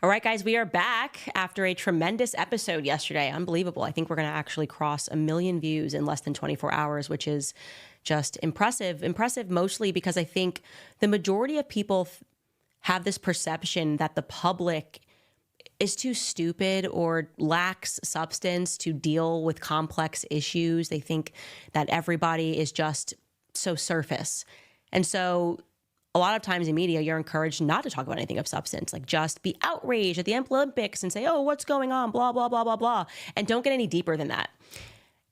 All right, guys, we are back after a tremendous episode yesterday. Unbelievable. I think we're going to actually cross 1 million views in less than 24 hours, which is just impressive. Impressive mostly because I think the majority of people have this perception that the public is too stupid or lacks substance to deal with complex issues. They think that everybody is just so surface. And so a lot of times in media, you're encouraged not to talk about anything of substance, like just be outraged at the Olympics and say, oh, what's going on, blah, blah, blah, blah, blah, and don't get any deeper than that.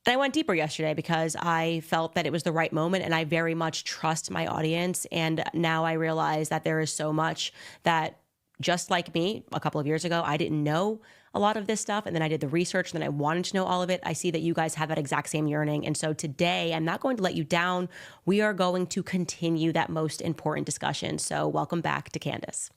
And I went deeper yesterday because I felt that it was the right moment, and I very much trust my audience. And now I realize that there is so much that, just like me a couple of years ago, I didn't know a lot of this stuff. And then I did the research and then I wanted to know all of it. I see that you guys have that exact same yearning. And so today I'm not going to let you down. We are going to continue that most important discussion. So welcome back to Candace.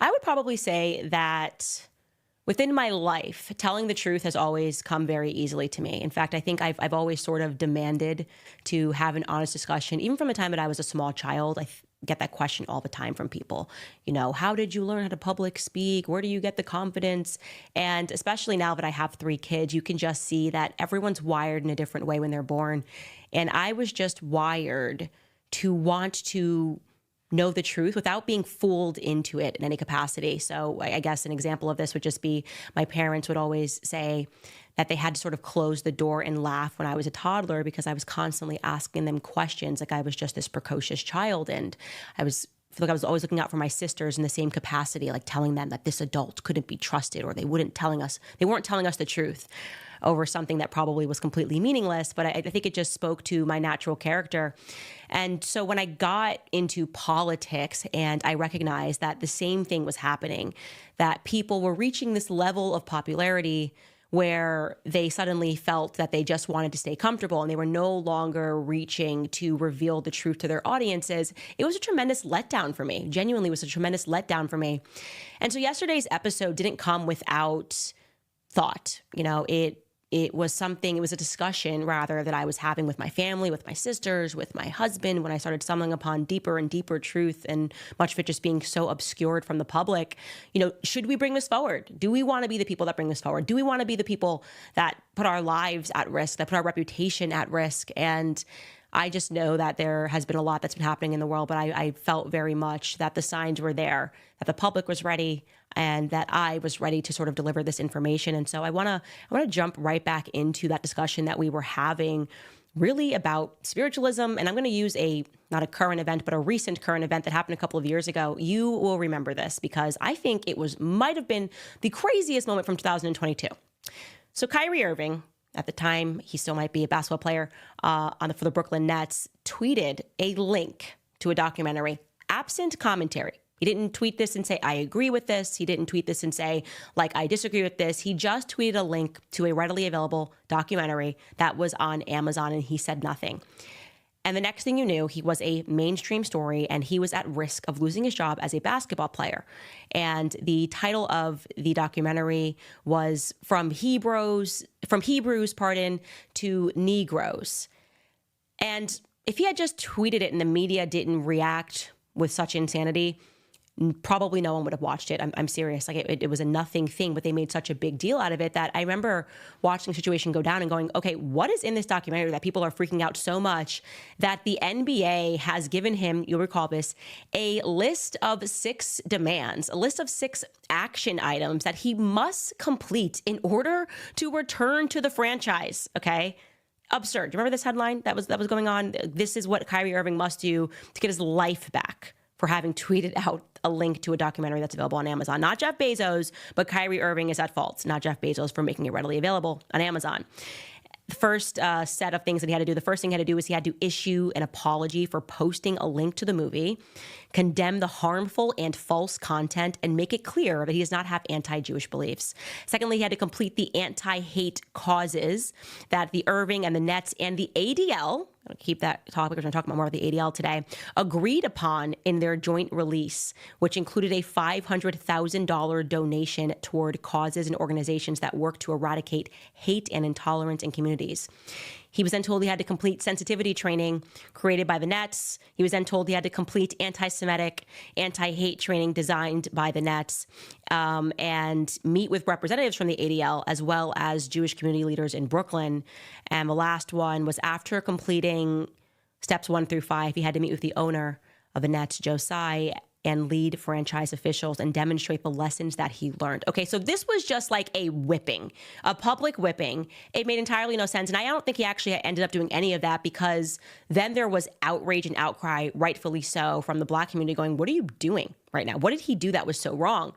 I would probably say that within my life, telling the truth has always come very easily to me. In fact, I think I've always sort of demanded to have an honest discussion. Even from the time that I was a small child, I get that question all the time from people. You know, how did you learn how to public speak? Where do you get the confidence? And especially now that I have 3 kids, you can just see that everyone's wired in a different way when they're born. And I was just wired to want to know the truth without being fooled into it in any capacity. So I guess an example of this would just be my parents would always say that they had to sort of close the door and laugh when I was a toddler because I was constantly asking them questions like I was just this precocious child. And I feel like I was always looking out for my sisters in the same capacity, like telling them that this adult couldn't be trusted or they weren't telling us the truth over something that probably was completely meaningless. But I think it just spoke to my natural character. And so when I got into politics and I recognized that the same thing was happening, that people were reaching this level of popularity where they suddenly felt that they just wanted to stay comfortable and they were no longer reaching to reveal the truth to their audiences, it was a tremendous letdown for me. Genuinely was a tremendous letdown for me. And so yesterday's episode didn't come without thought. You know, it was a discussion rather that I was having with my family, with my sisters, with my husband, when I started stumbling upon deeper and deeper truth and much of it just being so obscured from the public. You know, should we bring this forward? Do we want to be the people that bring this forward? Do we want to be the people that put our lives at risk, that put our reputation at risk? And I just know that there has been a lot that's been happening in the world, but I felt very much that the signs were there, that the public was ready, and that I was ready to sort of deliver this information. And so I want to jump right back into that discussion that we were having really about spiritualism. And I'm going to use not a current event, but a recent current event that happened a couple of years ago. You will remember this because I think it might have been the craziest moment from 2022. So Kyrie Irving, at the time, he still might be a basketball player for the Brooklyn Nets, tweeted a link to a documentary, absent commentary. He didn't tweet this and say, I agree with this. He didn't tweet this and say, like, I disagree with this. He just tweeted a link to a readily available documentary that was on Amazon, and he said nothing. And the next thing you knew, he was a mainstream story and he was at risk of losing his job as a basketball player. And the title of the documentary was From Hebrews, to Negroes. And if he had just tweeted it and the media didn't react with such insanity, probably no one would have watched it. I'm serious. Like it was a nothing thing, but they made such a big deal out of it that I remember watching the situation go down and going, okay, what is in this documentary that people are freaking out so much that the NBA has given him, you'll recall this, a list of 6 demands, a list of 6 action items that he must complete in order to return to the franchise. Okay. Absurd. Do you remember this headline that was going on? This is what Kyrie Irving must do to get his life back for having tweeted out a link to a documentary that's available on Amazon. Not Jeff Bezos, but Kyrie Irving is at fault. Not Jeff Bezos for making it readily available on Amazon. The first set of things that he had to do, the first thing he had to do was he had to issue an apology for posting a link to the movie, condemn the harmful and false content, and make it clear that he does not have anti-Jewish beliefs. Secondly, he had to complete the anti-hate causes that the Irving and the Nets and the ADL, I'll keep that topic because I'm talking about more about the ADL today, agreed upon in their joint release, which included a $500,000 donation toward causes and organizations that work to eradicate hate and intolerance in communities. He was then told he had to complete sensitivity training created by the Nets. He was then told he had to complete anti-Semitic, anti-hate training designed by the Nets, and meet with representatives from the ADL as well as Jewish community leaders in Brooklyn. And the last one was after completing steps 1 through 5, he had to meet with the owner of the Nets, Joe Tsai, and lead franchise officials and demonstrate the lessons that he learned. Okay, so this was just like a whipping, a public whipping. It made entirely no sense. And I don't think he actually ended up doing any of that, because then there was outrage and outcry, rightfully so, from the Black community going, what are you doing right now? What did he do that was so wrong?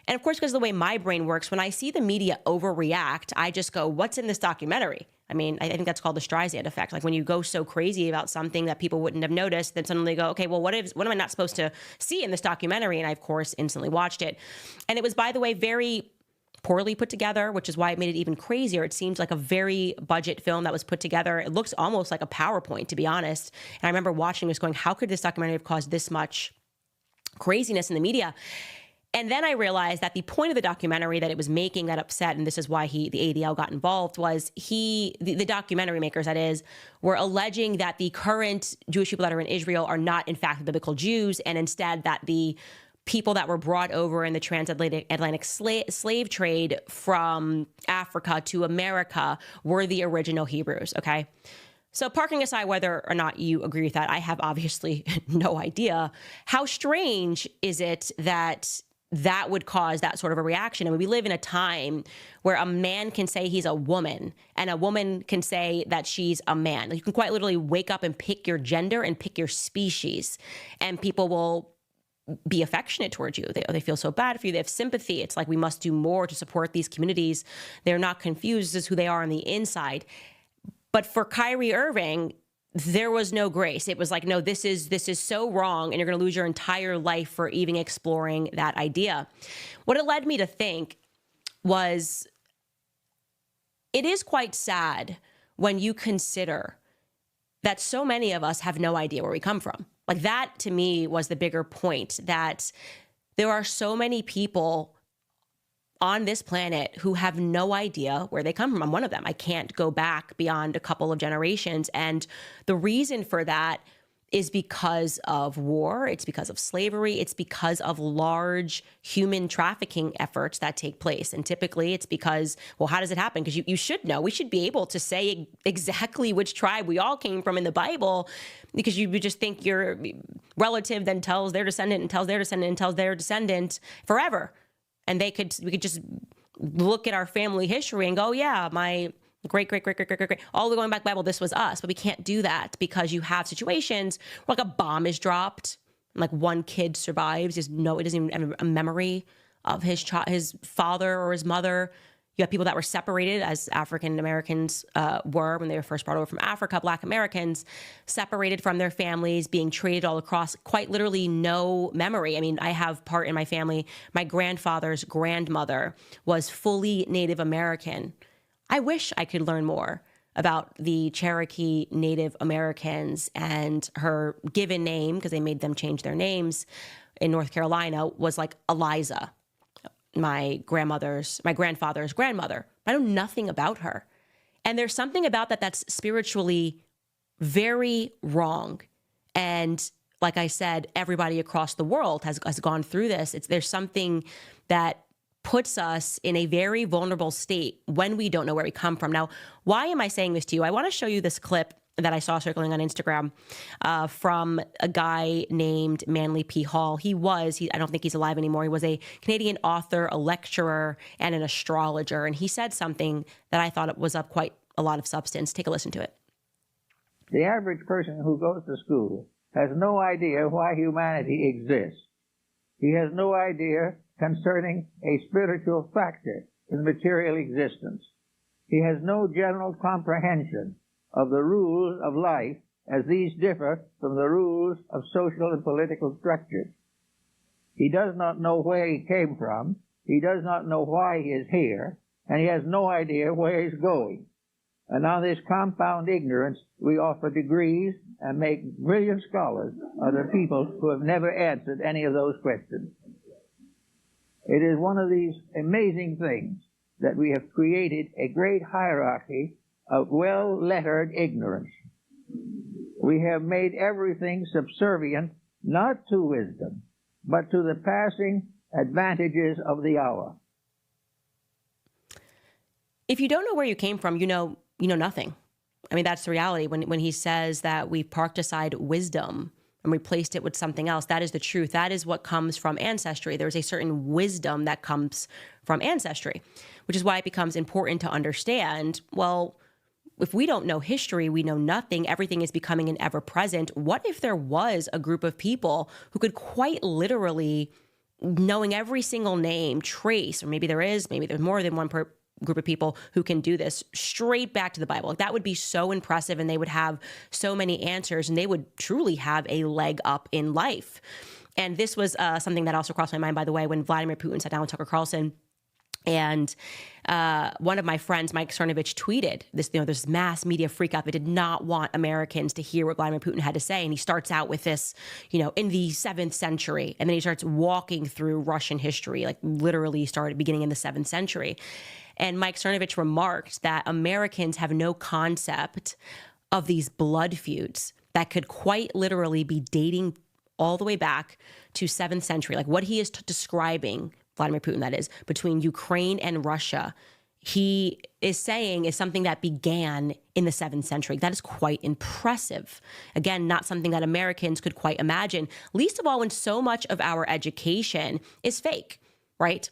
And of course, because of the way my brain works, when I see the media overreact, I just go, what's in this documentary? I mean, I think that's called the Streisand effect. Like when you go so crazy about something that people wouldn't have noticed, then suddenly go, okay, well, what am I not supposed to see in this documentary? And I, of course, instantly watched it. And it was, by the way, very poorly put together, which is why it made it even crazier. It seems like a very budget film that was put together. It looks almost like a PowerPoint, to be honest. And I remember watching this going, how could this documentary have caused this much craziness in the media? And then I realized that the point of the documentary that it was making that upset, and this is why the ADL got involved, was the documentary makers, that is, were alleging that the current Jewish people that are in Israel are not, in fact, the biblical Jews, and instead that the people that were brought over in the transatlantic slave trade from Africa to America were the original Hebrews, okay? So parking aside whether or not you agree with that, I have obviously no idea. How strange is it that that would cause that sort of a reaction? I mean, we live in a time where a man can say he's a woman and a woman can say that she's a man. You can quite literally wake up and pick your gender and pick your species, and people will be affectionate towards you. They feel so bad for you. They have sympathy. It's like we must do more to support these communities. They're not confused as who they are on the inside. But for Kyrie Irving, there was no grace. It was like, no, this is so wrong, and you're going to lose your entire life for even exploring that idea. What it led me to think was, it is quite sad when you consider that so many of us have no idea where we come from. Like, that to me was the bigger point, that there are so many people on this planet who have no idea where they come from. I'm one of them. I can't go back beyond a couple of generations. And the reason for that is because of war. It's because of slavery. It's because of large human trafficking efforts that take place. And typically it's because, well, how does it happen? Because you should know. We should be able to say exactly which tribe we all came from in the Bible, because you would just think your relative then tells their descendant and tells their descendant and tells their descendant forever. And we could just look at our family history and go, yeah, my great, all the way going back Bible, this was us. But we can't do that, because you have situations where like a bomb is dropped and like one kid survives. It doesn't even have a memory of his father or his mother. You have people that were separated, as African Americans were when they were first brought over from Africa, Black Americans, separated from their families, being traded all across, quite literally no memory. I mean, I have part in my family. My grandfather's grandmother was fully Native American. I wish I could learn more about the Cherokee Native Americans, and her given name, because they made them change their names in North Carolina, was like Eliza, my grandfather's grandmother. I know nothing about her. And there's something about that that's spiritually very wrong. And like I said, everybody across the world has gone through this. There's something that puts us in a very vulnerable state when we don't know where we come from. Now, why am I saying this to you? I want to show you this clip that I saw circling on Instagram from a guy named Manly P. Hall. I don't think he's alive anymore. He was a Canadian author, a lecturer, and an astrologer. And he said something that I thought was of quite a lot of substance. Take a listen to it. The average person who goes to school has no idea why humanity exists. He has no idea concerning a spiritual factor in material existence. He has no general comprehension of the rules of life as these differ from the rules of social and political structures. He does not know where he came from, he does not know why he is here, and he has no idea where he's going. And on this compound ignorance, we offer degrees and make brilliant scholars of the people who have never answered any of those questions. It is one of these amazing things that we have created a great hierarchy of well-lettered ignorance. We have made everything subservient not to wisdom, but to the passing advantages of the hour. If you don't know where you came from, you know nothing. I mean, that's the reality. When he says that we've parked aside wisdom and replaced it with something else, that is the truth. That is what comes from ancestry. There's a certain wisdom that comes from ancestry, which is why it becomes important to understand, well, if we don't know history, we know nothing. Everything is becoming an ever-present. What if there was a group of people who could quite literally, knowing every single name, trace, or maybe there's more than one group of people who can do this straight back to the Bible? Like, that would be so impressive, and they would have so many answers, and they would truly have a leg up in life. And this was something that also crossed my mind, by the way, when Vladimir Putin sat down with Tucker Carlson. And one of my friends, Mike Cernovich, tweeted this mass media freak out. They did not want Americans to hear what Vladimir Putin had to say. And he starts out with this, in the 7th century. And then he starts walking through Russian history, like literally started beginning in the 7th century. And Mike Cernovich remarked that Americans have no concept of these blood feuds that could quite literally be dating all the way back to 7th century. Like what he is describing, Vladimir Putin, that is, between Ukraine and Russia, he is saying is something that began in the 7th century. That is quite impressive. Again, not something that Americans could quite imagine, least of all when so much of our education is fake, right?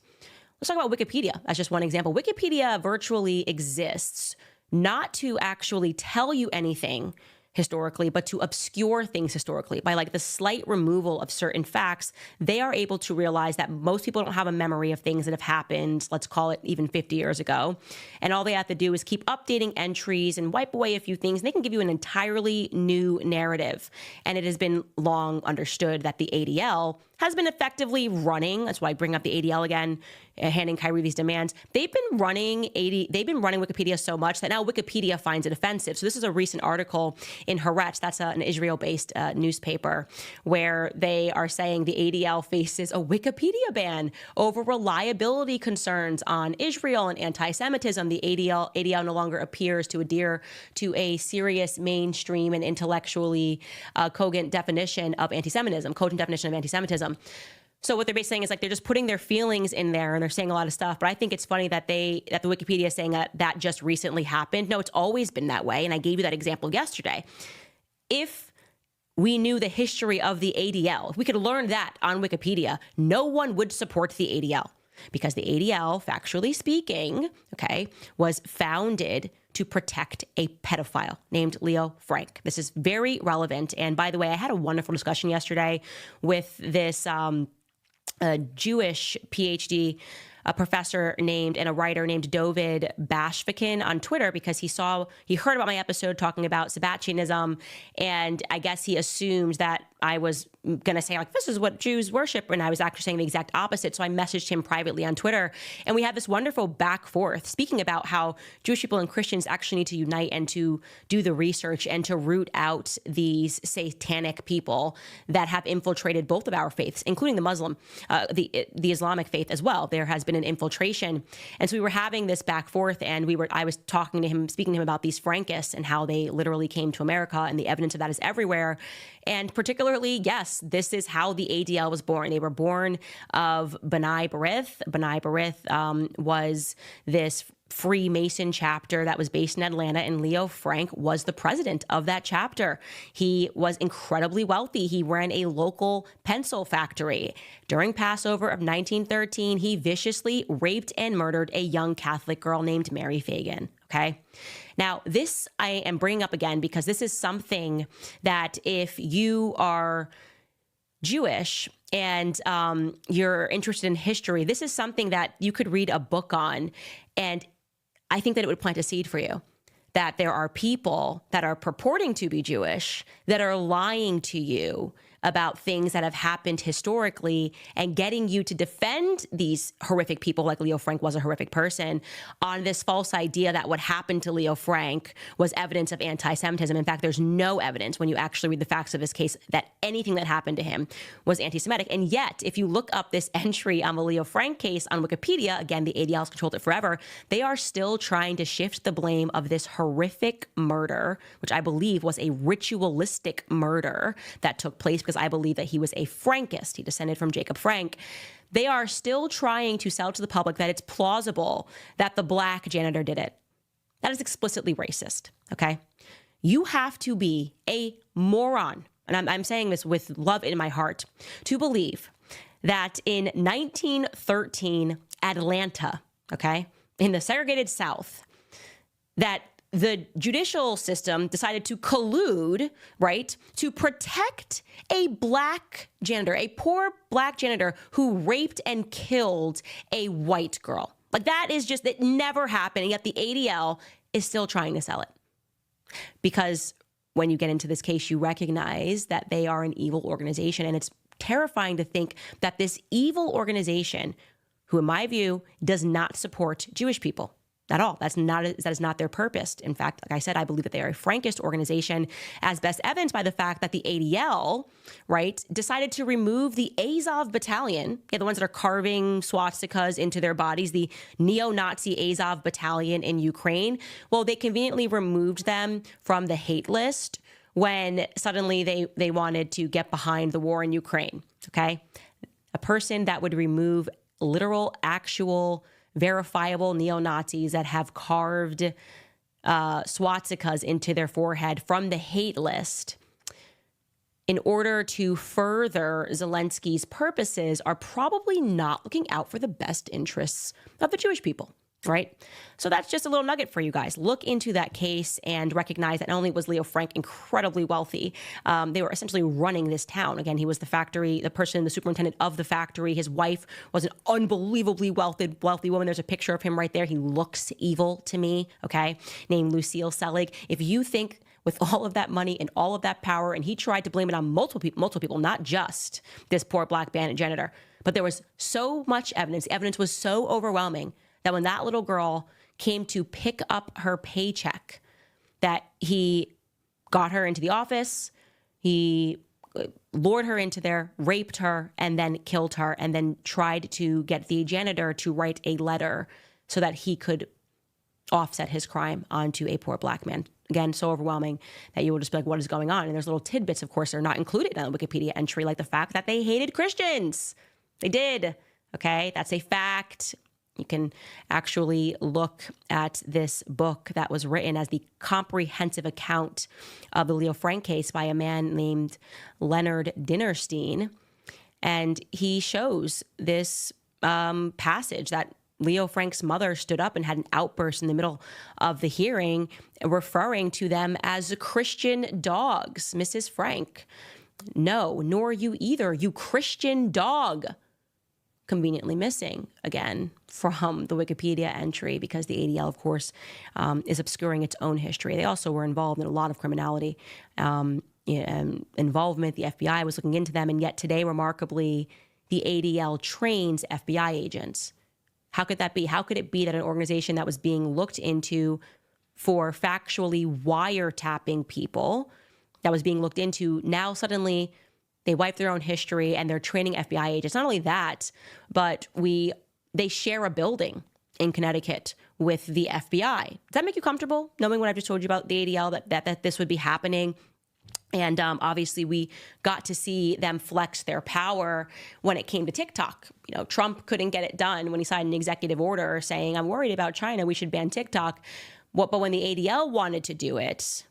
Let's talk about Wikipedia. That's just one example. Wikipedia virtually exists not to actually tell you anything historically, but to obscure things historically. By like the slight removal of certain facts, they are able to realize that most people don't have a memory of things that have happened, let's call it even 50 years ago. And all they have to do is keep updating entries and wipe away a few things. And they can give you an entirely new narrative. And it has been long understood that the ADL has been effectively running. That's why I bring up the ADL again, handing Kyrie these demands. They've been running Wikipedia so much that now Wikipedia finds it offensive. So this is a recent article in Haaretz, that's an Israel-based newspaper, where they are saying the ADL faces a Wikipedia ban over reliability concerns on Israel and anti-Semitism. The ADL no longer appears to adhere to a serious, mainstream, and intellectually cogent definition of anti-Semitism, So what they're basically saying is like they're just putting their feelings in there and they're saying a lot of stuff. But I think it's funny that the Wikipedia is saying that just recently happened. No, it's always been that way. And I gave you that example yesterday. If we knew the history of the ADL, if we could learn that on Wikipedia, no one would support the ADL, because the ADL, factually speaking, was founded to protect a pedophile named Leo Frank. This is very relevant. And by the way, I had a wonderful discussion yesterday with this Jewish PhD professor and a writer named David Bashvikin on Twitter, because he heard about my episode talking about Sabbatianism, and I guess he assumed that I was going to say, like, this is what Jews worship, and I was actually saying the exact opposite. So I messaged him privately on Twitter, and we had this wonderful back forth speaking about how Jewish people and Christians actually need to unite and to do the research and to root out these satanic people that have infiltrated both of our faiths, including the Muslim, the Islamic faith as well. There has been an infiltration. And so we were having this back forth, and I was speaking to him about these Frankists and how they literally came to America, and the evidence of that is everywhere. And particularly, yes, this is how the ADL was born. They were born of B'nai B'rith. B'nai B'rith was this Freemason chapter that was based in Atlanta, and Leo Frank was the president of that chapter. He was incredibly wealthy. He ran a local pencil factory. During Passover of 1913, he viciously raped and murdered a young Catholic girl named Mary Fagan. Okay. Now, this I am bringing up again because this is something that if you are Jewish and you're interested in history, this is something that you could read a book on, and I think that it would plant a seed for you, that there are people that are purporting to be Jewish that are lying to you about things that have happened historically and getting you to defend these horrific people, like Leo Frank was a horrific person, on this false idea that what happened to Leo Frank was evidence of anti-Semitism. In fact, there's no evidence when you actually read the facts of this case that anything that happened to him was anti-Semitic. And yet, if you look up this entry on the Leo Frank case on Wikipedia, again, the ADLs controlled it forever, they are still trying to shift the blame of this horrific murder, which I believe was a ritualistic murder that took place because I believe that he was a Frankist. He descended from Jacob Frank. They are still trying to sell to the public that it's plausible that the black janitor did it. That is explicitly racist, okay? You have to be a moron, and I'm saying this with love in my heart, to believe that in 1913 Atlanta, okay, in the segregated South, that the judicial system decided to collude, right, to protect a black janitor, a poor black janitor who raped and killed a white girl. Like, that is just, it never happened. And yet the ADL is still trying to sell it. Because when you get into this case, you recognize that they are an evil organization. And it's terrifying to think that this evil organization, who in my view does not support Jewish people at all. That is not their purpose. In fact, like I said, I believe that they are a Frankist organization, as best evidenced by the fact that the ADL, right, decided to remove the Azov battalion, the ones that are carving swastikas into their bodies, the neo-Nazi Azov battalion in Ukraine. Well, they conveniently removed them from the hate list when suddenly they wanted to get behind the war in Ukraine, okay? A person that would remove literal, actual, verifiable neo-Nazis that have carved swastikas into their forehead from the hate list in order to further Zelensky's purposes are probably not looking out for the best interests of the Jewish people, right? So that's just a little nugget for you guys. Look into that case and recognize that not only was Leo Frank incredibly wealthy, they were essentially running this town. Again, he was the superintendent of the factory. His wife was an unbelievably wealthy woman. There's a picture of him right there. He looks evil to me, okay, named Lucille Selig. If you think with all of that money and all of that power, and he tried to blame it on multiple people, not just this poor black janitor, but there was so much evidence. The evidence was so overwhelming that when that little girl came to pick up her paycheck, that he got her into the office, he lured her into there, raped her, and then killed her, and then tried to get the janitor to write a letter so that he could offset his crime onto a poor black man. Again, so overwhelming that you will just be like, what is going on? And there's little tidbits, of course, that are not included in the Wikipedia entry, like the fact that they hated Christians. They did. Okay, that's a fact. You can actually look at this book that was written as the comprehensive account of the Leo Frank case by a man named Leonard Dinerstein. And he shows this passage that Leo Frank's mother stood up and had an outburst in the middle of the hearing, referring to them as Christian dogs. Mrs. Frank, no, nor you either, you Christian dog. Conveniently missing, again, from the Wikipedia entry, because the ADL, of course, is obscuring its own history. They also were involved in a lot of criminality involvement. The FBI was looking into them, and yet today, remarkably, the ADL trains FBI agents. How could that be? How could it be that an organization that was being looked into for factually wiretapping people, that was being looked into, now suddenly they wipe their own history and they're training FBI agents? Not only that, but they share a building in Connecticut with the FBI. Does that make you comfortable, knowing what I've just told you about the ADL, that this would be happening? And obviously, we got to see them flex their power when it came to TikTok. You know, Trump couldn't get it done when he signed an executive order saying, I'm worried about China, we should ban TikTok. But when the ADL wanted to do it,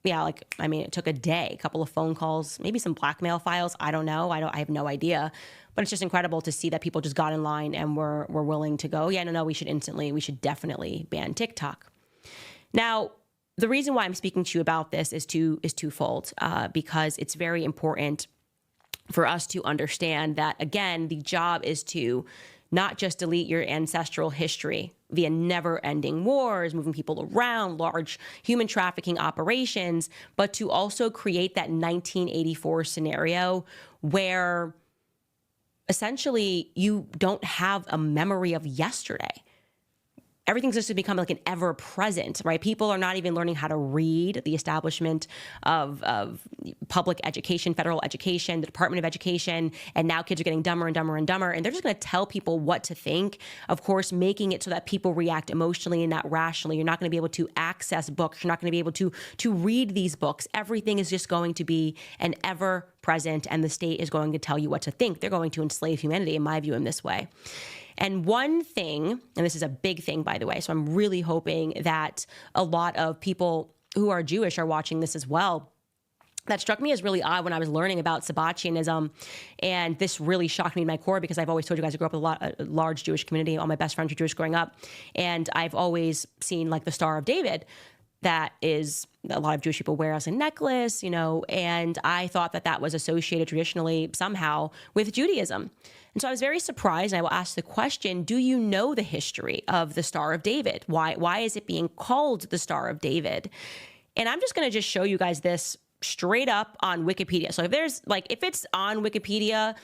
it took a day, a couple of phone calls, maybe some blackmail files. I don't know. I have no idea. But it's just incredible to see that people just got in line and were willing to go, we should definitely ban TikTok. Now, the reason why I'm speaking to you about this is twofold, because it's very important for us to understand that, again, the job is to not just delete your ancestral history via never-ending wars, moving people around, large human trafficking operations, but to also create that 1984 scenario where essentially you don't have a memory of yesterday. Everything's just become like an ever present, right? People are not even learning how to read. The establishment of public education, federal education, the Department of Education, and now kids are getting dumber and dumber and dumber. And they're just going to tell people what to think, of course, making it so that people react emotionally and not rationally. You're not going to be able to access books. You're not going to be able to read these books. Everything is just going to be an ever present, and the state is going to tell you what to think. They're going to enslave humanity, in my view, in this way. And one thing, and this is a big thing, by the way, so I'm really hoping that a lot of people who are Jewish are watching this as well. That struck me as really odd when I was learning about Sabbatianism, and this really shocked me in my core because I've always told you guys I grew up with a large Jewish community. All my best friends were Jewish growing up, and I've always seen like the Star of David that is a lot of Jewish people wear as a necklace, and I thought that was associated traditionally somehow with Judaism. And so I was very surprised, and I will ask the question, do you know the history of the Star of David? Why is it being called the Star of David? And I'm just going to just show you guys this straight up on Wikipedia. So if it's on Wikipedia,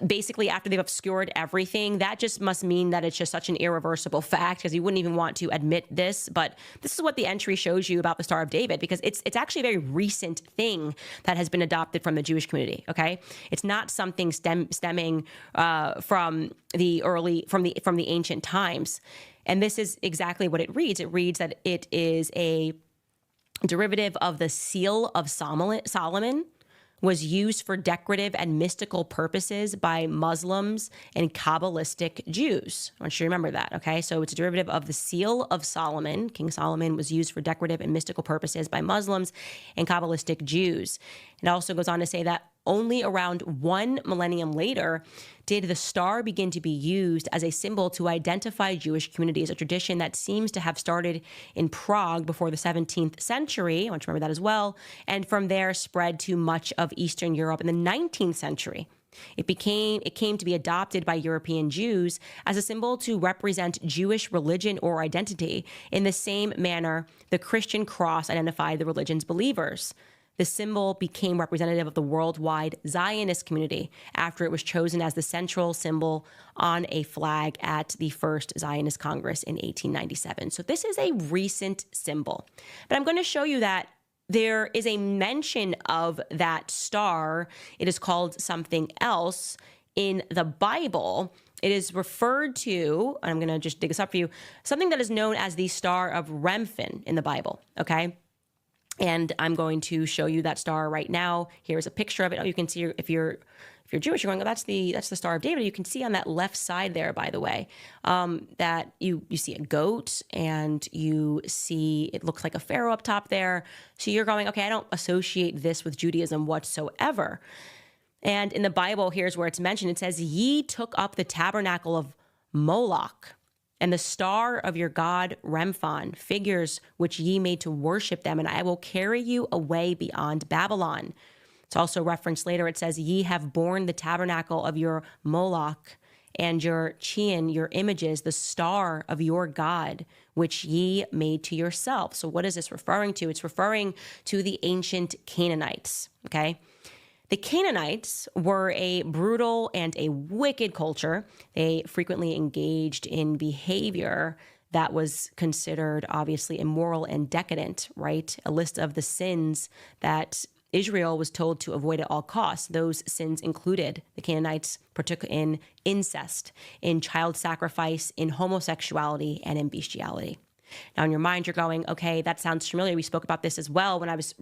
basically after they've obscured everything, that just must mean that it's just such an irreversible fact, because you wouldn't even want to admit this. But this is what the entry shows you about the Star of David, because it's actually a very recent thing that has been adopted from the Jewish community. Okay, it's not something stemming from the ancient times. And this is exactly what it reads. It reads that it is a derivative of the seal of Solomon, was used for decorative and mystical purposes by Muslims and Kabbalistic Jews. I want you to remember that, okay? So it's a derivative of the seal of Solomon. King Solomon was used for decorative and mystical purposes by Muslims and Kabbalistic Jews. It also goes on to say that only around 1 millennium later did the star begin to be used as a symbol to identify Jewish communities, a tradition that seems to have started in Prague before the 17th century. I want you to remember that as well. And from there spread to much of Eastern Europe in the 19th century. It came to be adopted by European Jews as a symbol to represent Jewish religion or identity in the same manner the Christian cross identified the religion's believers. The symbol became representative of the worldwide Zionist community after it was chosen as the central symbol on a flag at the first Zionist Congress in 1897. So this is a recent symbol. But I'm going to show you that there is a mention of that star. It is called something else in the Bible. It is referred to, and I'm going to just dig this up for you, something that is known as the Star of Remphan in the Bible, okay? And I'm going to show you that star right now. Here's a picture of it. Oh, you can see if you're Jewish, you're going, oh, that's the Star of David. You can see on that left side there, by the way, that you see a goat and you see it looks like a pharaoh up top there. So you're going, okay, I don't associate this with Judaism whatsoever. And in the Bible, here's where it's mentioned. It says, "Ye took up the tabernacle of Moloch and the star of your god Remphan, figures which ye made to worship them, and I will carry you away beyond Babylon." It's also referenced later. It says, "Ye have borne the tabernacle of your Moloch and your Chian, your images, the star of your god, which ye made to yourself." So what is this referring to? It's referring to the ancient Canaanites, okay? The Canaanites were a brutal and a wicked culture. They frequently engaged in behavior that was considered obviously immoral and decadent, right? A list of the sins that Israel was told to avoid at all costs. Those sins included the Canaanites partook in incest, in child sacrifice, in homosexuality, and in bestiality. Now, in your mind, you're going, okay, that sounds familiar. We spoke about this as well when I was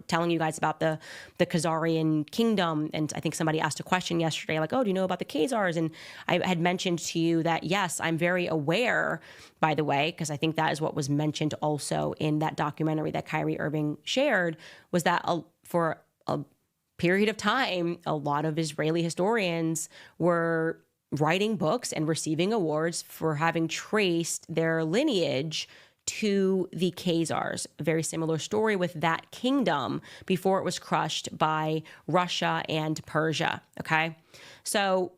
telling you guys about the Khazarian kingdom. And I think somebody asked a question yesterday, like, oh, do you know about the Khazars? And I had mentioned to you that, yes, I'm very aware, by the way, because I think that is what was mentioned also in that documentary that Kyrie Irving shared, was that for a period of time, a lot of Israeli historians were writing books and receiving awards for having traced their lineage to the Khazars. A very similar story with that kingdom before it was crushed by Russia and Persia, okay? So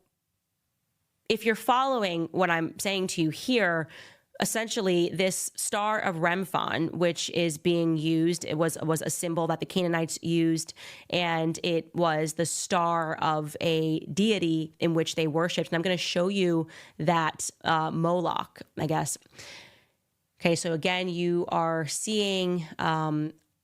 if you're following what I'm saying to you here, essentially this star of Remphan, which is being used, it was a symbol that the Canaanites used, and it was the star of a deity in which they worshipped. And I'm going to show you that Moloch, I guess. Okay, so again, you are seeing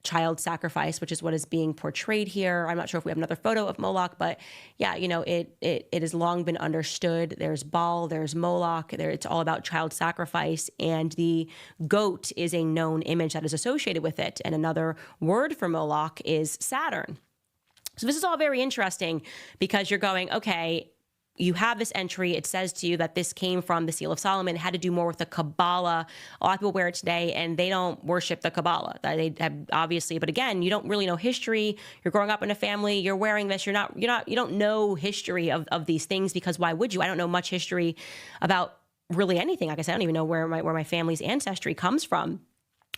child sacrifice, which is what is being portrayed here. I'm not sure if we have another photo of Moloch, but yeah, you know, it has long been understood. There's Baal, there's Moloch, it's all about child sacrifice, and the goat is a known image that is associated with it. And another word for Moloch is Saturn. So this is all very interesting because you're going, okay, you have this entry. It says to you that this came from the Seal of Solomon. It had to do more with the Kabbalah. A lot of people wear it today, and they don't worship the Kabbalah. They have, obviously, but again, you don't really know history. You're growing up in a family. You're wearing this. You don't know history of these things, because why would you? I don't know much history about really anything. Like I said, I don't even know where my family's ancestry comes from.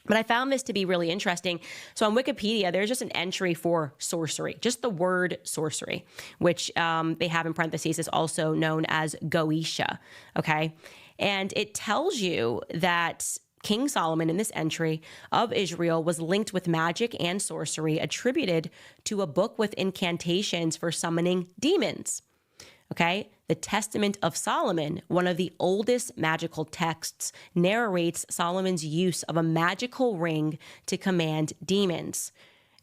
But I found this to be really interesting. So on Wikipedia, there's just an entry for sorcery, just the word sorcery, which they have in parentheses is also known as Goetia, okay? And it tells you that King Solomon in this entry of Israel was linked with magic and sorcery, attributed to a book with incantations for summoning demons. Okay, the Testament of Solomon, one of the oldest magical texts, narrates Solomon's use of a magical ring to command demons.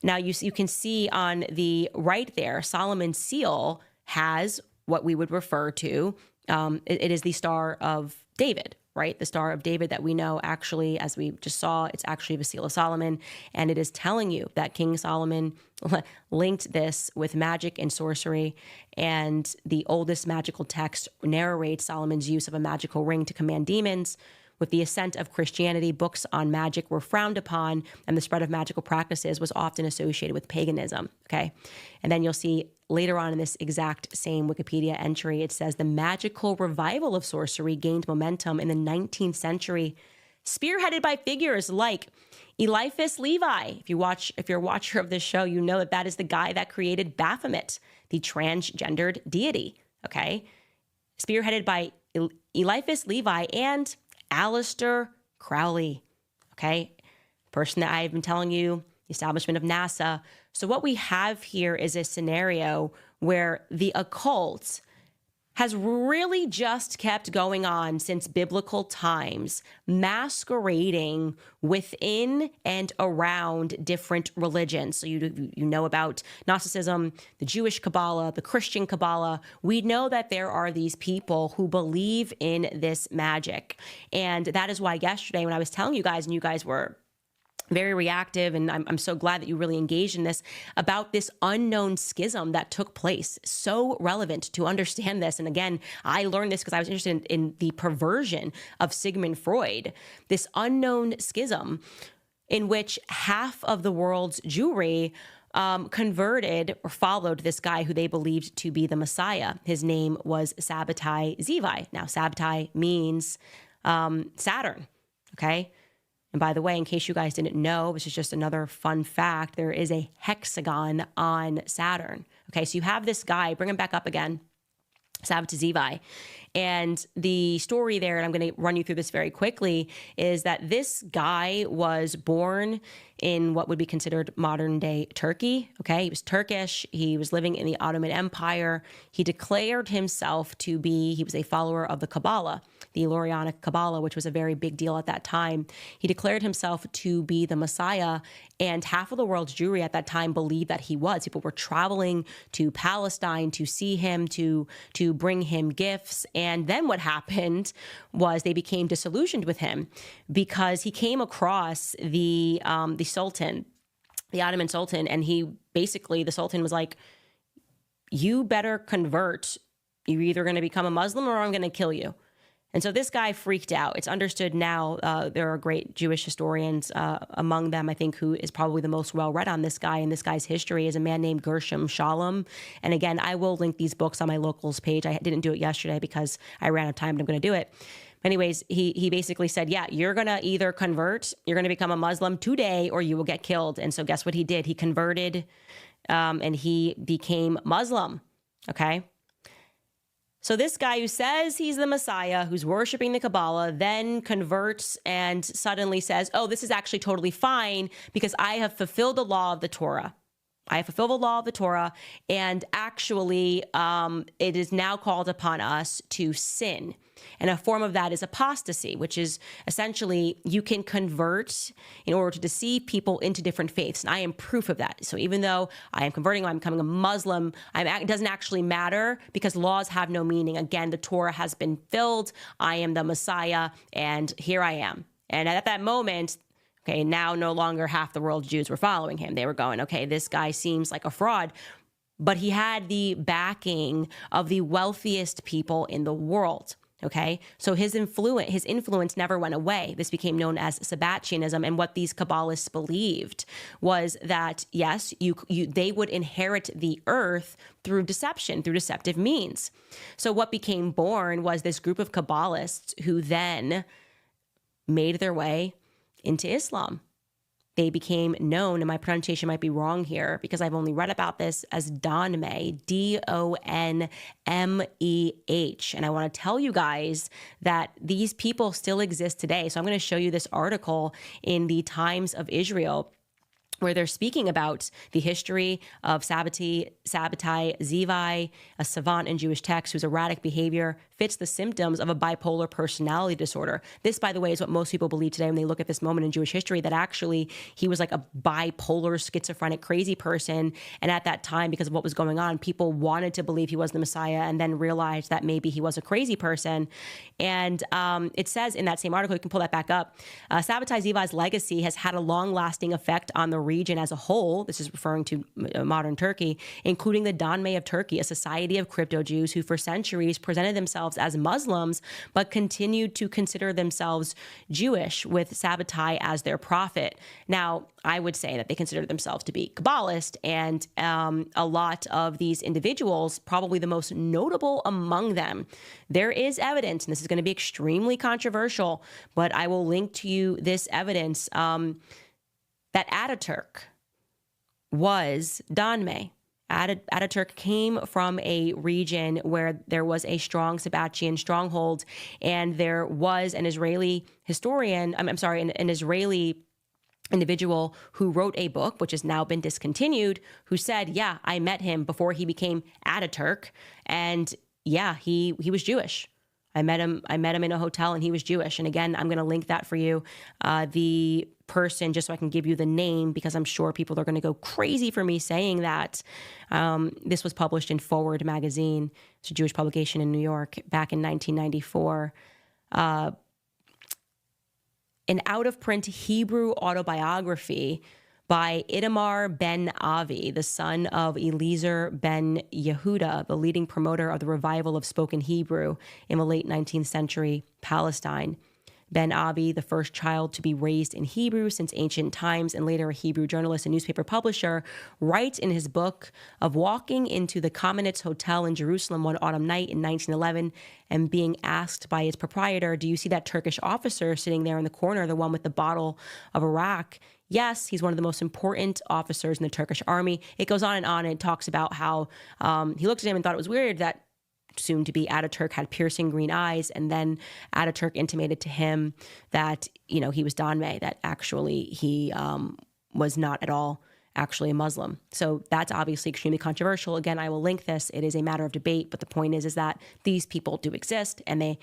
Now, you can see on the right there, Solomon's seal has what we would refer to, it is the Star of David, right? The Star of David that we know, actually, as we just saw, it's actually the Seal of Solomon. And it is telling you that King Solomon linked this with magic and sorcery. And the oldest magical text narrates Solomon's use of a magical ring to command demons. With the ascent of Christianity, books on magic were frowned upon, and the spread of magical practices was often associated with paganism, okay? And then you'll see later on in this exact same Wikipedia entry, it says the magical revival of sorcery gained momentum in the 19th century, spearheaded by figures like Eliphas Levi. If you're a watcher of this show, you know that is the guy that created Baphomet, the transgendered deity, okay? Spearheaded by Eliphas Levi and Aleister Crowley, okay? Person that I've been telling you, the establishment of NASA. So what we have here is a scenario where the occult has really just kept going on since biblical times, masquerading within and around different religions. So you know about Gnosticism, the Jewish Kabbalah, the Christian Kabbalah. We know that there are these people who believe in this magic. And that is why yesterday when I was telling you guys, and you guys were very reactive, and I'm so glad that you really engaged in this, about this unknown schism that took place. So relevant to understand this. And again, I learned this because I was interested in the perversion of Sigmund Freud, this unknown schism in which half of the world's Jewry converted or followed this guy who they believed to be the Messiah. His name was Sabbatai Zevi. Now, Sabbatai means Saturn, okay? And by the way, in case you guys didn't know, this is just another fun fact, there is a hexagon on Saturn. Okay, so you have this guy, bring him back up again, Sabbatai Zevi. And the story there, and I'm going to run you through this very quickly, is that this guy was born in what would be considered modern day Turkey. Okay, he was Turkish. He was living in the Ottoman Empire. He declared himself to be, he was a follower of the Kabbalah, the Lurianic Kabbalah, which was a very big deal at that time. He declared himself to be the Messiah, and half of the world's Jewry at that time believed that he was. People were traveling to Palestine to see him, to bring him gifts. And then what happened was they became disillusioned with him because he came across the Sultan, the Ottoman Sultan, and the Sultan was like, you better convert. You're either going to become a Muslim or I'm going to kill you. And so this guy freaked out. It's understood now, there are great Jewish historians among them, I think, who is probably the most well-read on this guy and this guy's history is a man named Gershom Shalom. And again, I will link these books on my locals page. I didn't do it yesterday because I ran out of time, but I'm going to do it. Anyways, he basically said, yeah, you're going to either convert, you're going to become a Muslim today, or you will get killed. And so guess what he did? He converted and he became Muslim, okay? So this guy who says he's the Messiah, who's worshiping the Kabbalah, then converts and suddenly says, oh, this is actually totally fine because I have fulfilled the law of the Torah. I have fulfilled the law of the Torah, and actually it is now called upon us to sin. And a form of that is apostasy, which is essentially you can convert in order to deceive people into different faiths. And I am proof of that. So even though I am converting, I'm becoming a Muslim, it doesn't actually matter because laws have no meaning. Again, the Torah has been filled. I am the Messiah, and here I am. And at that moment, okay, now no longer half the world's Jews were following him. They were going, okay, this guy seems like a fraud. But he had the backing of the wealthiest people in the world. Okay, so his influence never went away. This became known as Sabbatianism, and what these Kabbalists believed was that yes, they would inherit the earth through deception, through deceptive means. So what became born was this group of Kabbalists who then made their way into Islam. They became known, and my pronunciation might be wrong here because I've only read about this, as Donmeh, Donmeh. And I want to tell you guys that these people still exist today. So I'm going to show you this article in the Times of Israel, where they're speaking about the history of Sabbatai Zivi, a savant in Jewish texts whose erratic behavior fits the symptoms of a bipolar personality disorder. This, by the way, is what most people believe today when they look at this moment in Jewish history, that actually he was like a bipolar, schizophrenic, crazy person. And at that time, because of what was going on, people wanted to believe he was the Messiah and then realized that maybe he was a crazy person. And it says in that same article, you can pull that back up, Sabbatai Zivi's legacy has had a long-lasting effect on the region as a whole. This is referring to modern Turkey, including the Donmeh of Turkey, a society of crypto-Jews who for centuries presented themselves as Muslims, but continued to consider themselves Jewish, with Sabbatai as their prophet. Now, I would say that they consider themselves to be Kabbalist, and a lot of these individuals, probably the most notable among them, there is evidence, and this is going to be extremely controversial, but I will link to you this evidence, that Ataturk was Donmeh. Ataturk came from a region where there was a strong Sabbatian stronghold, and there was an Israeli historian, an Israeli individual who wrote a book, which has now been discontinued, who said, yeah, I met him before he became Ataturk, and yeah, he was Jewish. I met him in a hotel, and he was Jewish. And again, I'm going to link that for you. The person, just so I can give you the name, because I'm sure people are going to go crazy for me saying that. This was published in Forward magazine. It's a Jewish publication in New York back in 1994. An out-of-print Hebrew autobiography by Itamar ben Avi, the son of Eliezer ben Yehuda, the leading promoter of the revival of spoken Hebrew in the late 19th century Palestine. Ben Avi, the first child to be raised in Hebrew since ancient times and later a Hebrew journalist and newspaper publisher, writes in his book of walking into the Kamenetz Hotel in Jerusalem one autumn night in 1911 and being asked by its proprietor, do you see that Turkish officer sitting there in the corner, the one with the bottle of Iraq? Yes, he's one of the most important officers in the Turkish army. It goes on, and it talks about how he looked at him and thought it was weird that soon-to-be Ataturk had piercing green eyes, and then Ataturk intimated to him that, he was Donmeh, that actually he was not at all actually a Muslim. So that's obviously extremely controversial. Again, I will link this. It is a matter of debate, but the point is that these people do exist, and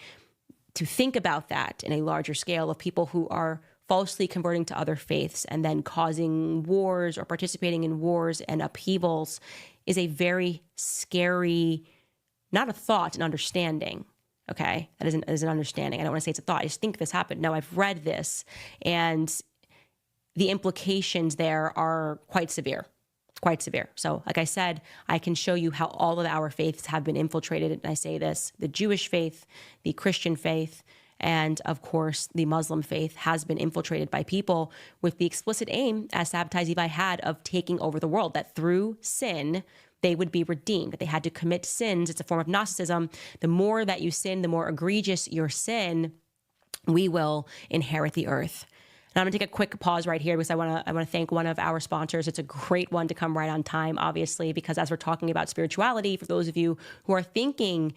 to think about that in a larger scale of people who are falsely converting to other faiths and then causing wars or participating in wars and upheavals is a very scary, not a thought, an understanding. Okay, that is an understanding. I don't want to say it's a thought. I just think this happened. No, I've read this, and the implications there are quite severe. Quite severe. So, like I said, I can show you how all of our faiths have been infiltrated. And I say this, the Jewish faith, the Christian faith, and of course, the Muslim faith has been infiltrated by people with the explicit aim, as Sabbatai Zivi had, of taking over the world, that through sin, they would be redeemed, that they had to commit sins. It's a form of Gnosticism. The more that you sin, the more egregious your sin, we will inherit the earth. Now, I'm going to take a quick pause right here because I want to thank one of our sponsors. It's a great one to come right on time, obviously, because as we're talking about spirituality, for those of you who are thinking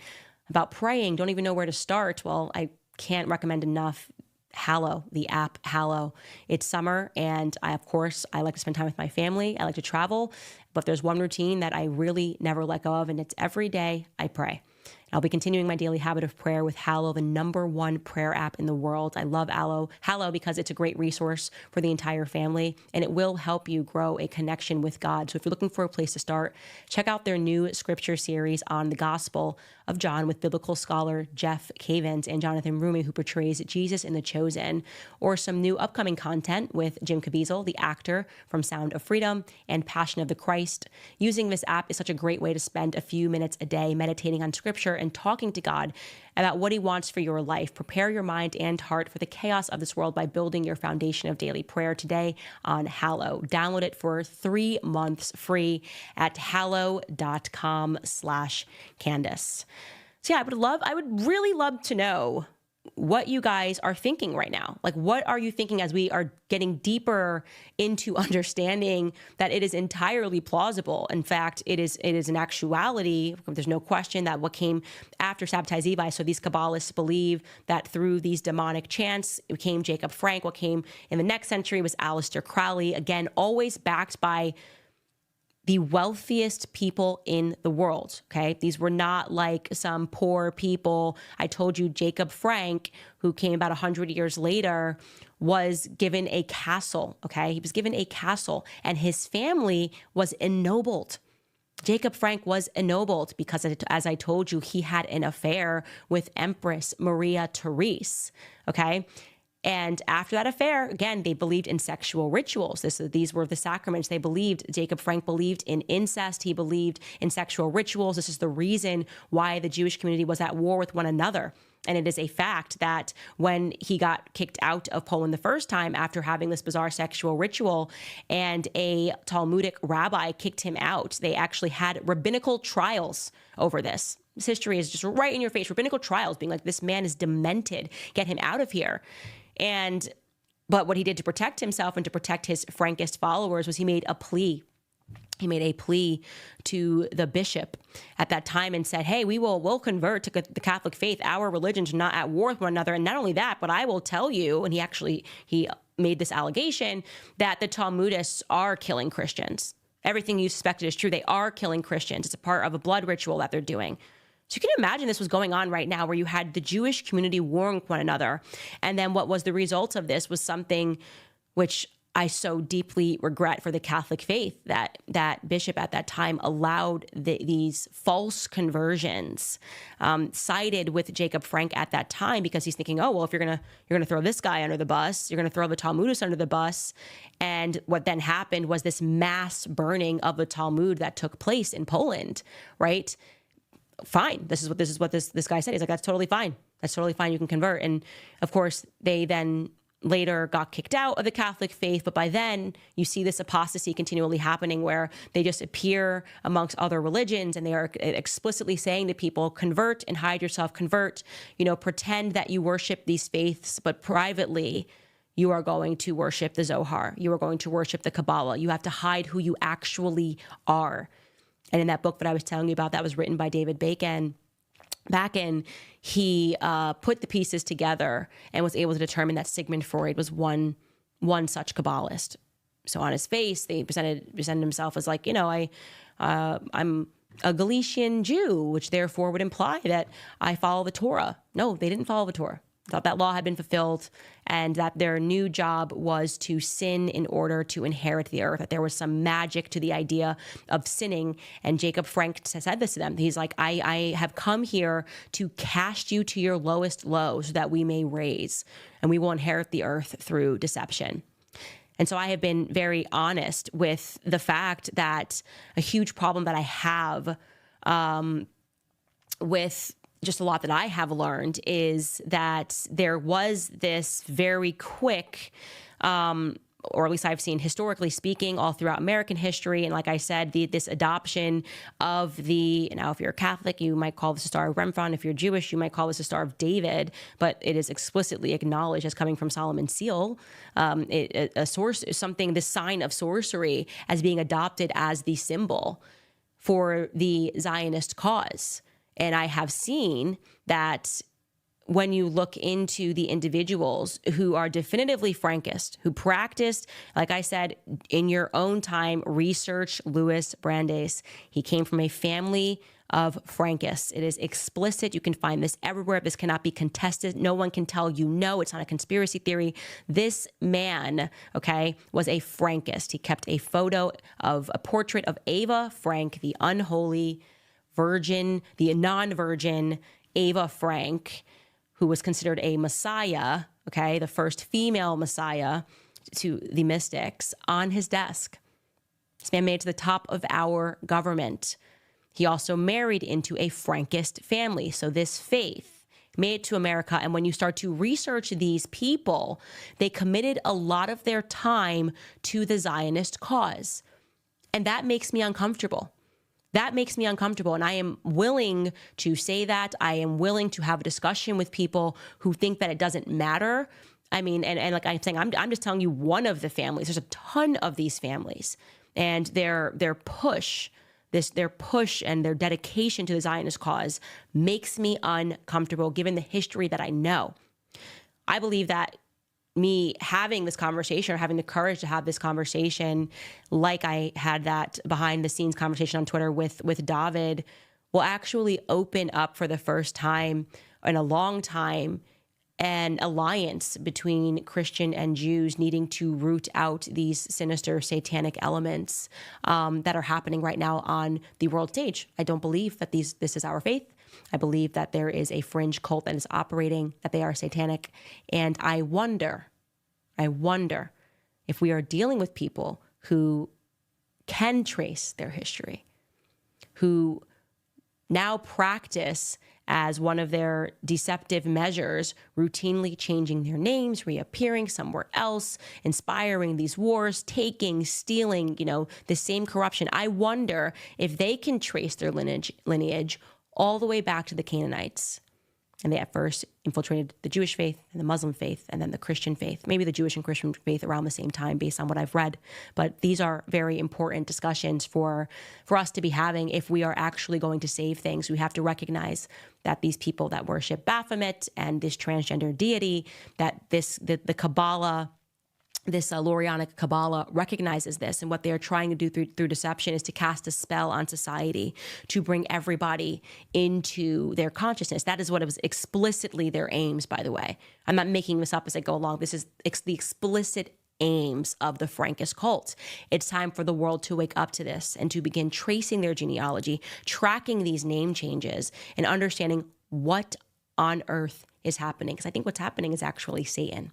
about praying, don't even know where to start. Well, I can't recommend enough Hallow, the app Hallow. It's summer, and of course, I like to spend time with my family. I like to travel, but there's one routine that I really never let go of, and it's every day I pray. I'll be continuing my daily habit of prayer with Hallow, the #1 prayer app in the world. I love Hallow because it's a great resource for the entire family, and it will help you grow a connection with God. So if you're looking for a place to start, check out their new scripture series on the Gospel of John with biblical scholar Jeff Cavins and Jonathan Rumi, who portrays Jesus in The Chosen, or some new upcoming content with Jim Caviezel, the actor from Sound of Freedom and Passion of the Christ. Using this app is such a great way to spend a few minutes a day meditating on scripture and talking to God about what he wants for your life. Prepare your mind and heart for the chaos of this world by building your foundation of daily prayer today on Hallow. Download it for 3 months free at hallow.com/Candace. So yeah, I would really love to know what you guys are thinking right now. Like, what are you thinking as we are getting deeper into understanding that it is entirely plausible? In fact, it is an actuality. There's no question that what came after Sabbatai Zevi, so these Kabbalists believe that through these demonic chants, it came Jacob Frank. What came in the next century was Aleister Crowley. Again, always backed by the wealthiest people in the world, okay? These were not like some poor people. I told you Jacob Frank, who came about 100 years later, was given a castle, okay? He was given a castle, and his family was ennobled. Jacob Frank was ennobled because, as I told you, he had an affair with Empress Maria Therese, okay? And after that affair, again, they believed in sexual rituals. These were the sacraments. Jacob Frank believed in incest. He believed in sexual rituals. This is the reason why the Jewish community was at war with one another. And it is a fact that when he got kicked out of Poland the first time after having this bizarre sexual ritual and a Talmudic rabbi kicked him out, they actually had rabbinical trials over this. This history is just right in your face. Rabbinical trials being like, this man is demented. Get him out of here. But what he did to protect himself and to protect his Frankist followers was he made a plea. He made a plea to the bishop at that time and said, hey, we'll convert to the Catholic faith. Our religions are not at war with one another. And not only that, but I will tell you, and he made this allegation that the Talmudists are killing Christians. Everything you suspected is true. They are killing Christians. It's a part of a blood ritual that they're doing. So you can imagine this was going on right now where you had the Jewish community warring with one another. And then what was the result of this was something which I so deeply regret for the Catholic faith, that bishop at that time allowed these false conversions, sided with Jacob Frank at that time because he's thinking, oh, well, if you're gonna throw this guy under the bus, you're gonna throw the Talmudists under the bus. And what then happened was this mass burning of the Talmud that took place in Poland, right? Fine. This is what this guy said. He's like, that's totally fine. That's totally fine. You can convert. And of course, they then later got kicked out of the Catholic faith. But by then, you see this apostasy continually happening where they just appear amongst other religions and they are explicitly saying to people, convert and hide yourself, convert, pretend that you worship these faiths, but privately, you are going to worship the Zohar. You are going to worship the Kabbalah. You have to hide who you actually are. And in that book that I was telling you about that was written by David Bakken, he put the pieces together and was able to determine that Sigmund Freud was one such Kabbalist. So on his face, they presented himself as like, I'm a Galician Jew, which therefore would imply that I follow the Torah. No, they didn't follow the Torah. Thought that law had been fulfilled and that their new job was to sin in order to inherit the earth, that there was some magic to the idea of sinning. And Jacob Frank said this to them. He's like, I have come here to cast you to your lowest low so that we may raise and we will inherit the earth through deception. And so I have been very honest with the fact that a huge problem that I have with just a lot that I have learned is that there was this very quick, or at least I've seen historically speaking all throughout American history. And like I said, this adoption of now if you're a Catholic, you might call this a Star of Remphan. If you're Jewish, you might call this a Star of David, but it is explicitly acknowledged as coming from Solomon's seal. A source, something, the sign of sorcery as being adopted as the symbol for the Zionist cause. And I have seen that when you look into the individuals who are definitively Frankist, who practiced, like I said, in your own time, research Louis Brandeis. He came from a family of Frankists. It is explicit. You can find this everywhere. This cannot be contested. No one can tell you no. It's not a conspiracy theory. This man, okay, was a Frankist. He kept a photo of a portrait of Ava Frank, the unholy virgin, the non-virgin Ava Frank, who was considered a messiah, okay, the first female messiah to the mystics, on his desk. This man made it to the top of our government. He also married into a Frankist family. So this faith made it to America. And when you start to research these people, they committed a lot of their time to the Zionist cause. And that makes me uncomfortable. That makes me uncomfortable. And I am willing to say that. I am willing to have a discussion with people who think that it doesn't matter. I mean, and like I'm saying, I'm just telling you one of the families. There's a ton of these families, and their push and their dedication to the Zionist cause makes me uncomfortable given the history that I know. I believe that me having this conversation, or having the courage to have this conversation, like I had that behind the scenes conversation on Twitter with David, will actually open up for the first time in a long time an alliance between Christian and Jews needing to root out these sinister satanic elements that are happening right now on the world stage. I don't believe that this is our faith. I believe that there is a fringe cult that is operating, that they are satanic. And I wonder if we are dealing with people who can trace their history, who now practice as one of their deceptive measures, routinely changing their names, reappearing somewhere else, inspiring these wars, taking, stealing, the same corruption. I wonder if they can trace their lineage all the way back to the Canaanites. And they at first infiltrated the Jewish faith and the Muslim faith and then the Christian faith, maybe the Jewish and Christian faith around the same time based on what I've read. But these are very important discussions for us to be having if we are actually going to save things. We have to recognize that these people that worship Baphomet and this transgender deity, that the Kabbalah, this Lurianic Kabbalah recognizes this, and what they are trying to do through deception is to cast a spell on society to bring everybody into their consciousness. That is what it was explicitly their aims, by the way. I'm not making this up as I go along. This is the explicit aims of the Frankist cult. It's time for the world to wake up to this and to begin tracing their genealogy, tracking these name changes, and understanding what on earth is happening. Because I think what's happening is actually Satan.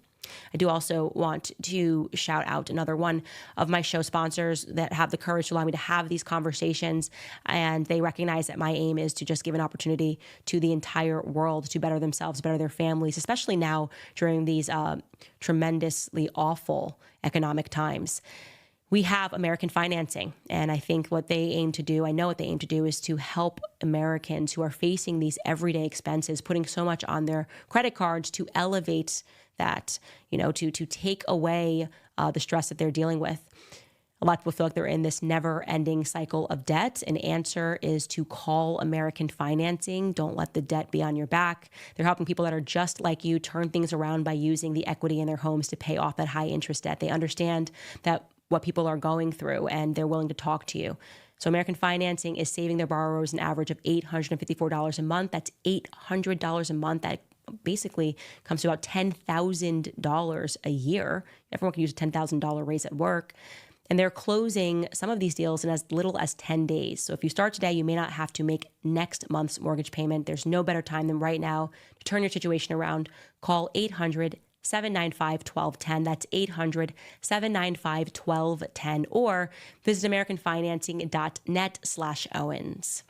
I do also want to shout out another one of my show sponsors that have the courage to allow me to have these conversations. And they recognize that my aim is to just give an opportunity to the entire world to better themselves, better their families, especially now during these tremendously awful economic times. We have American financing, and I think what they aim to do, I know what they aim to do, is to help Americans who are facing these everyday expenses, putting so much on their credit cards, to elevate that, to take away the stress that they're dealing with. A lot of people feel like they're in this never-ending cycle of debt. An answer is to call American financing. Don't let the debt be on your back. They're helping people that are just like you turn things around by using the equity in their homes to pay off that high-interest debt. They understand that what people are going through, and they're willing to talk to you. So American Financing is saving their borrowers an average of $854 a month. That's $800 a month. That basically comes to about $10,000 a year. Everyone can use a $10,000 raise at work. And they're closing some of these deals in as little as 10 days. So if you start today, you may not have to make next month's mortgage payment. There's no better time than right now to turn your situation around. Call 800-795-1210. That's 800-795-1210. Or visit AmericanFinancing.net/Owens.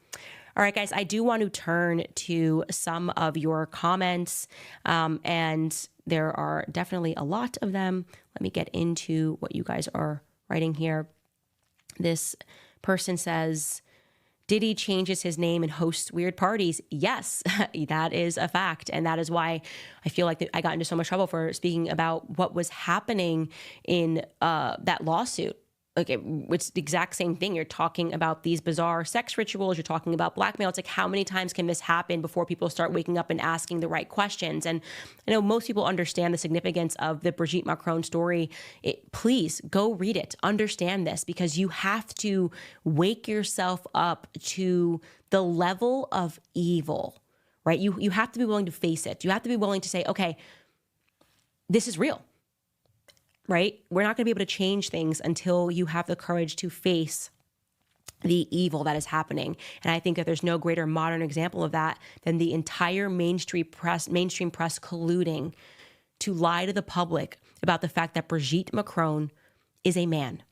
All right, guys, I do want to turn to some of your comments, and there are definitely a lot of them. Let me get into what you guys are writing here. This person says, Diddy changes his name and hosts weird parties. Yes, that is a fact. And that is why I feel like I got into so much trouble for speaking about what was happening in that lawsuit okay, it's the exact same thing. You're talking about these bizarre sex rituals. You're talking about blackmail. It's like, how many times can this happen before people start waking up and asking the right questions? And I know most people understand the significance of the Brigitte Macron story. Please go read it. Understand this, because you have to wake yourself up to the level of evil, right? You have to be willing to face it. You have to be willing to say, okay, this is real. Right? We're not going to be able to change things until you have the courage to face the evil that is happening. And I think that there's no greater modern example of that than the entire mainstream press colluding to lie to the public about the fact that Brigitte Macron is a man,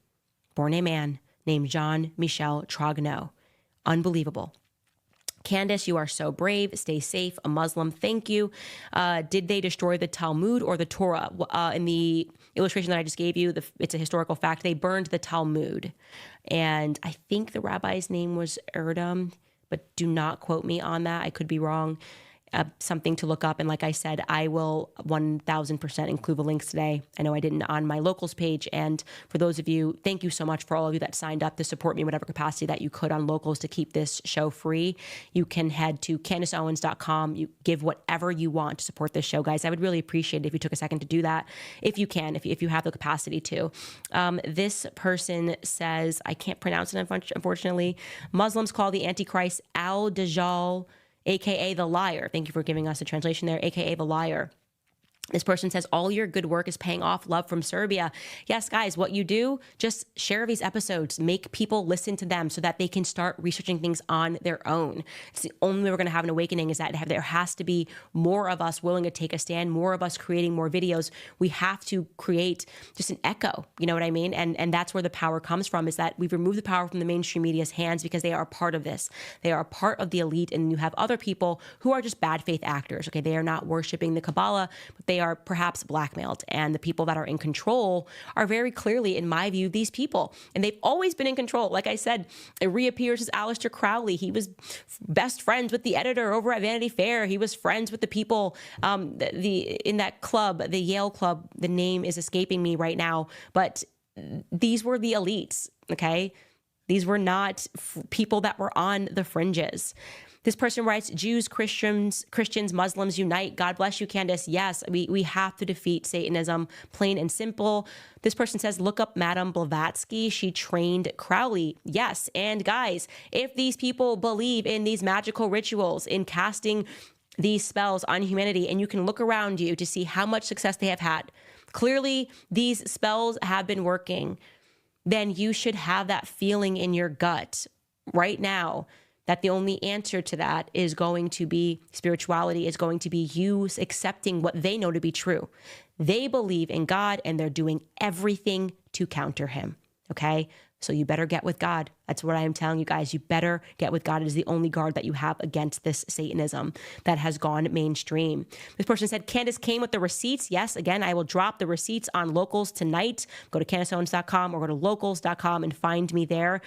born a man, named Jean-Michel Trogneau. Unbelievable. Candace, you are so brave. Stay safe. A Muslim. Thank you. Did they destroy the Talmud or the Torah? In the illustration that I just gave you, it's a historical fact. They burned the Talmud. And I think the rabbi's name was Erdem, but do not quote me on that. I could be wrong. Something to look up. And like I said, I will 1000% include the links today. I know I didn't on my locals page. And for those of you, thank you so much for all of you that signed up to support me in whatever capacity that you could on locals to keep this show free. You can head to CandaceOwens.com. You give whatever you want to support this show, guys. I would really appreciate it if you took a second to do that. If you can, if you have the capacity to. This person says, I can't pronounce it, unfortunately. Muslims call the Antichrist Al-Dajjal, AKA the liar. Thank you for giving us a translation there, AKA the liar. This person says, all your good work is paying off. Love from Serbia. Yes, guys, what you do, just share these episodes. Make people listen to them so that they can start researching things on their own. It's the only way we're going to have an awakening, is that there has to be more of us willing to take a stand, more of us creating more videos. We have to create just an echo, you know what I mean? And that's where the power comes from, is that we've removed the power from the mainstream media's hands because they are a part of this. They are a part of the elite, and you have other people who are just bad faith actors, okay? They are not worshiping the Kabbalah, but they are perhaps blackmailed. And the people that are in control are very clearly, in my view, these people. And they've always been in control. Like I said, it reappears as Aleister Crowley. He was best friends with the editor over at Vanity Fair. He was friends with the people in that club, the Yale Club. The name is escaping me right now. But these were the elites, okay? These were not people that were on the fringes. This person writes, Jews, Christians, Muslims unite. God bless you, Candace. Yes, we have to defeat Satanism, plain and simple. This person says, look up Madame Blavatsky. She trained Crowley. Yes, and guys, if these people believe in these magical rituals, in casting these spells on humanity, and you can look around you to see how much success they have had, clearly these spells have been working, then you should have that feeling in your gut right now that the only answer to that is going to be spirituality, is going to be you accepting what they know to be true. They believe in God, and they're doing everything to counter him, okay? So you better get with God. That's what I am telling you guys. You better get with God. It is the only guard that you have against this Satanism that has gone mainstream. This person said, Candace came with the receipts. Yes, again, I will drop the receipts on locals tonight. Go to CandaceOwens.com or go to locals.com and find me there.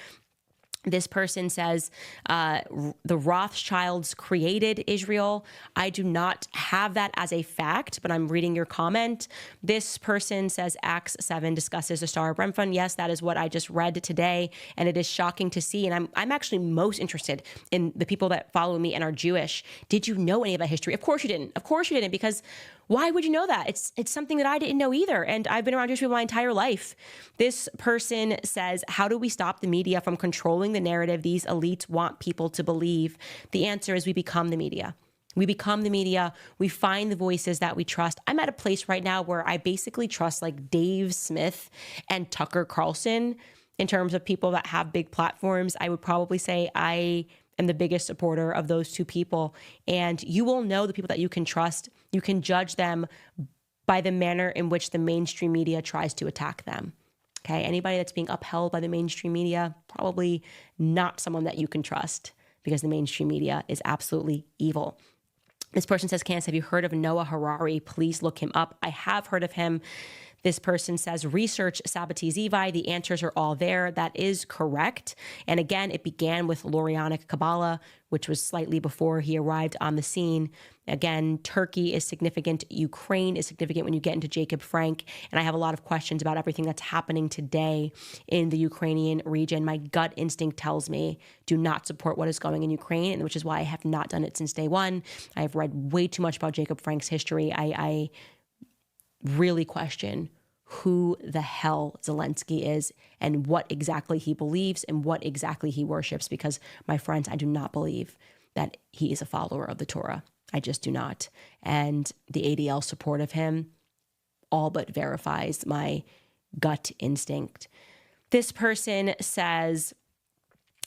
This person says, the Rothschilds created Israel. I do not have that as a fact, but I'm reading your comment. This person says Acts 7 discusses the Star of Remphan. Yes, that is what I just read today, and it is shocking to see. And I'm actually most interested in the people that follow me and are Jewish. Did you know any of that history? Of course you didn't. Of course you didn't, because why would you know that? It's something that I didn't know either. And I've been around Jewish people my entire life. This person says, how do we stop the media from controlling the narrative these elites want people to believe? The answer is we become the media. We become the media. We find the voices that we trust. I'm at a place right now where I basically trust like Dave Smith and Tucker Carlson in terms of people that have big platforms. I would probably say I am the biggest supporter of those two people. And you will know the people that you can trust. You can judge them by the manner in which the mainstream media tries to attack them. Okay, anybody that's being upheld by the mainstream media, probably not someone that you can trust, because the mainstream media is absolutely evil. This person says, Candace, have you heard of Noah Harari? Please look him up. I have heard of him. This person says, research Sabbates Evi. The answers are all there. That is correct. And again, it began with Lorianic Kabbalah, which was slightly before he arrived on the scene. Again, Turkey is significant. Ukraine is significant when you get into Jacob Frank. And I have a lot of questions about everything that's happening today in the Ukrainian region. My gut instinct tells me do not support what is going in Ukraine, and which is why I have not done it since day one. I have read way too much about Jacob Frank's history. I really question who the hell Zelensky is and what exactly he believes and what exactly he worships, because, my friends, I do not believe that he is a follower of the Torah. I just do not. And the ADL support of him all but verifies my gut instinct. This person says,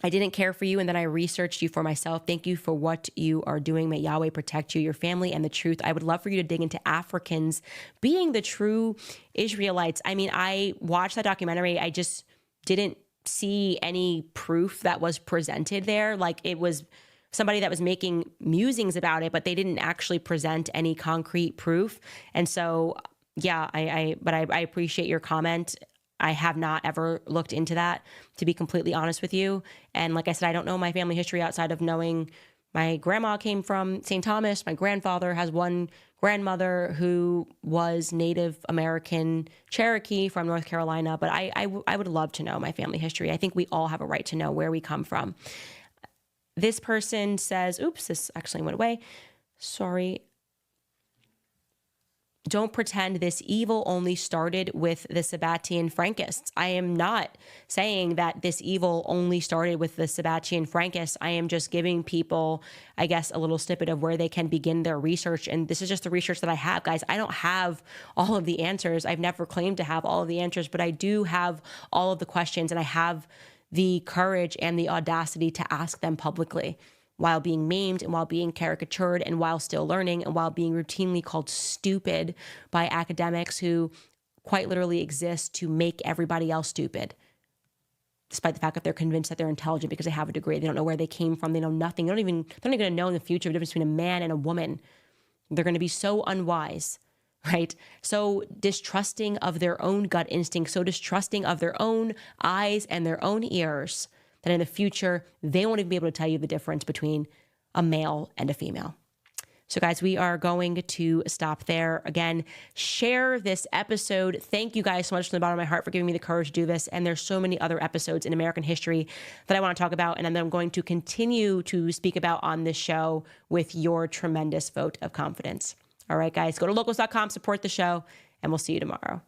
I didn't care for you, and then I researched you for myself. Thank you for what you are doing. May Yahweh protect you, your family, and the truth. I would love for you to dig into Africans being the true Israelites. I mean, I watched that documentary. I just didn't see any proof that was presented there. Like, it was somebody that was making musings about it, but they didn't actually present any concrete proof. And so, yeah, I appreciate your comment. I have not ever looked into that, to be completely honest with you. And like I said, I don't know my family history outside of knowing my grandma came from St. Thomas. My grandfather has one grandmother who was Native American Cherokee from North Carolina. But I would love to know my family history. I think we all have a right to know where we come from. This person says, oops, this actually went away. Sorry. Don't pretend this evil only started with the Sabbatean Frankists. I am not saying that this evil only started with the Sabbatean Frankists. I am just giving people, I guess, a little snippet of where they can begin their research. And this is just the research that I have, guys. I don't have all of the answers. I've never claimed to have all of the answers, but I do have all of the questions, and I have the courage and the audacity to ask them publicly, while being maimed and while being caricatured and while still learning and while being routinely called stupid by academics who quite literally exist to make everybody else stupid, despite the fact that they're convinced that they're intelligent because they have a degree. They don't know where they came from. They know nothing. They're not even going to know in the future the difference between a man and a woman. They're going to be so unwise, right? So distrusting of their own gut instinct, so distrusting of their own eyes and their own ears, that in the future, they won't even be able to tell you the difference between a male and a female. So guys, we are going to stop there. Again, share this episode. Thank you guys so much from the bottom of my heart for giving me the courage to do this. And there's so many other episodes in American history that I want to talk about, and I'm going to continue to speak about on this show with your tremendous vote of confidence. All right, guys, go to locals.com, support the show, and we'll see you tomorrow.